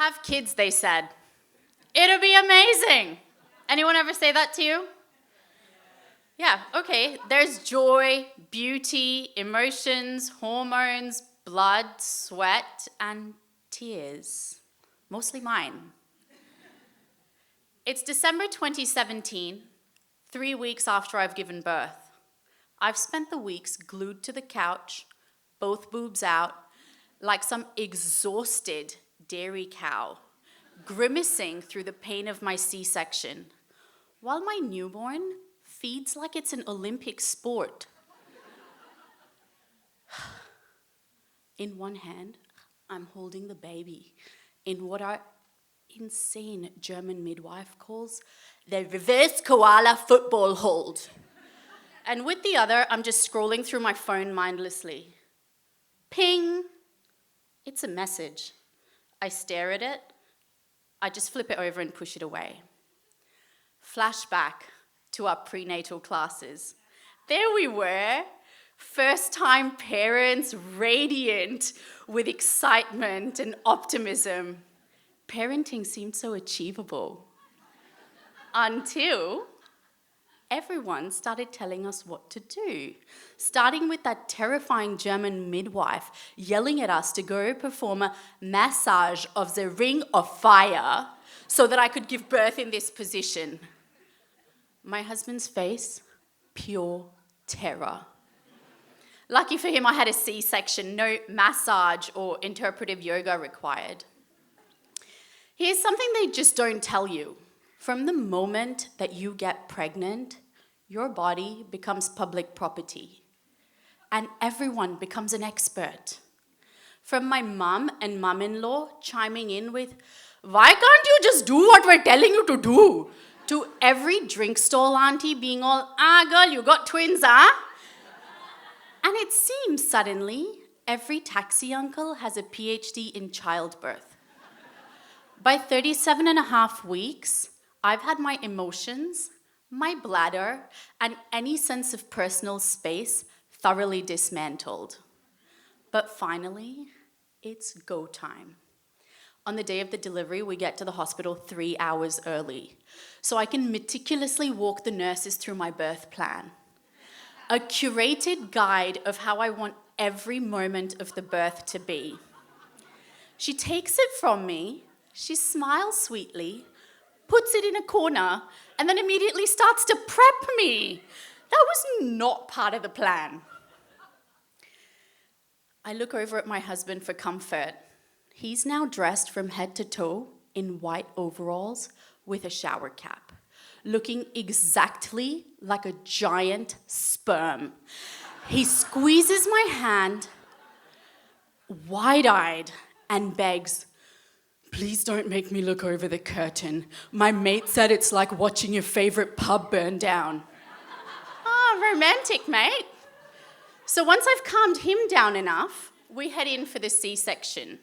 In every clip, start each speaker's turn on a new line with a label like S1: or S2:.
S1: Have kids, they said. It'll be amazing. Anyone ever say that to you? Yeah, okay. There's joy, beauty, emotions, hormones, blood, sweat, and tears. Mostly mine. It's December 2017, 3 weeks after I've given birth. I've spent the weeks glued to the couch, both boobs out, like some exhausted dairy cow, grimacing through the pain of my C-section, while my newborn feeds like it's an Olympic sport. In one hand, I'm holding the baby in what our insane German midwife calls the reverse koala football hold. And with the other, I'm just scrolling through my phone mindlessly. Ping! It's a message. I stare at it. I just flip it over and push it away. Flashback to our prenatal classes. There we were, first-time parents, radiant with excitement and optimism. Parenting seemed so achievable. Until everyone started telling us what to do, starting with that terrifying German midwife yelling at us to go perform a massage of the ring of fire so that I could give birth in this position. My husband's face, pure terror. Lucky for him, I had a C-section, no massage or interpretive yoga required. Here's something they just don't tell you. From the moment that you get pregnant, your body becomes public property, and everyone becomes an expert. From my mum and mum-in-law chiming in with, "Why can't you just do what we're telling you to do?" to every drink stall auntie being all, "Girl, you got twins, huh?" And it seems suddenly every taxi uncle has a PhD in childbirth. By 37 and a half weeks, I've had my emotions, my bladder, and any sense of personal space thoroughly dismantled. But finally, it's go time. On the day of the delivery, we get to the hospital 3 hours early, so I can meticulously walk the nurses through my birth plan. A curated guide of how I want every moment of the birth to be. She takes it from me, she smiles sweetly, puts it in a corner, and then immediately starts to prep me. That was not part of the plan. I look over at my husband for comfort. He's now dressed from head to toe in white overalls with a shower cap, looking exactly like a giant sperm. He squeezes my hand, wide-eyed, and begs, "Please don't make me look over the curtain. My mate said it's like watching your favorite pub burn down." Romantic, mate. So once I've calmed him down enough, we head in for the C-section.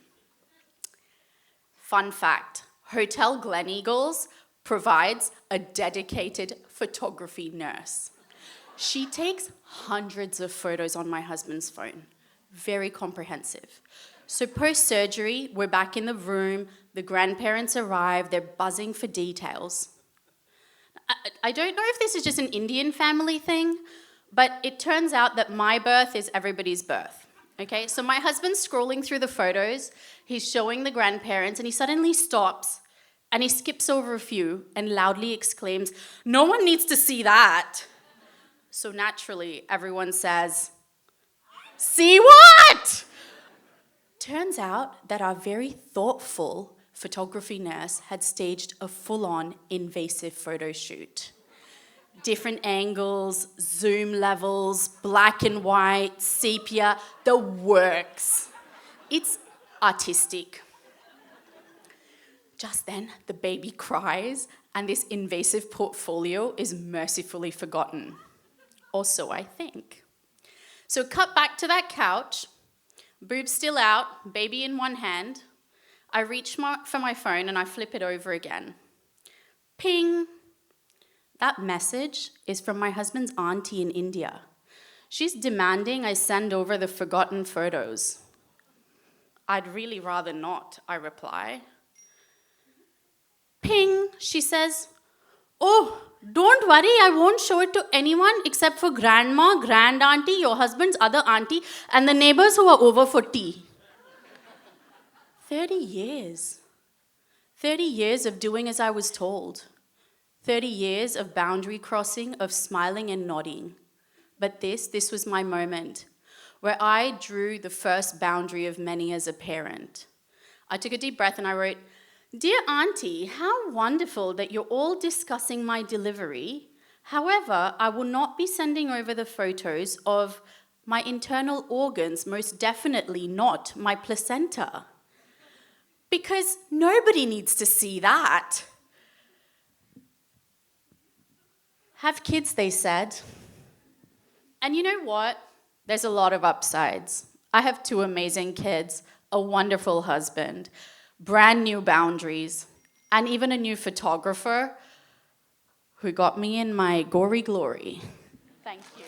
S1: Fun fact, Hotel Gleneagles provides a dedicated photography nurse. She takes hundreds of photos on my husband's phone. Very comprehensive. So post-surgery, we're back in the room, the grandparents arrive, they're buzzing for details. I don't know if this is just an Indian family thing, but it turns out that my birth is everybody's birth. Okay, so my husband's scrolling through the photos, he's showing the grandparents, and he suddenly stops, and he skips over a few and loudly exclaims, "No one needs to see that." So naturally, everyone says, "See what?" Turns out that our very thoughtful photography nurse had staged a full-on invasive photo shoot. Different angles, zoom levels, black and white, sepia, the works. It's artistic. Just then, the baby cries, and this invasive portfolio is mercifully forgotten. Or so I think. So cut back to that couch, boobs still out, baby in one hand. I reach for my phone and I flip it over again. Ping! That message is from my husband's auntie in India. She's demanding I send over the forgotten photos. "I'd really rather not," I reply. Ping, she says. Oh, don't worry, I won't show it to anyone except for grandma, grand auntie, your husband's other auntie, and the neighbors who are over for tea. 30 years. 30 years of doing as I was told. 30 years of boundary crossing, of smiling and nodding. But this was my moment, where I drew the first boundary of many as a parent. I took a deep breath and I wrote, "Dear Auntie, how wonderful that you're all discussing my delivery. However, I will not be sending over the photos of my internal organs, most definitely not my placenta. Because nobody needs to see that." Have kids, they said. And you know what? There's a lot of upsides. I have 2 amazing kids, a wonderful husband, brand new boundaries, and even a new photographer who got me in my gory glory. Thank you.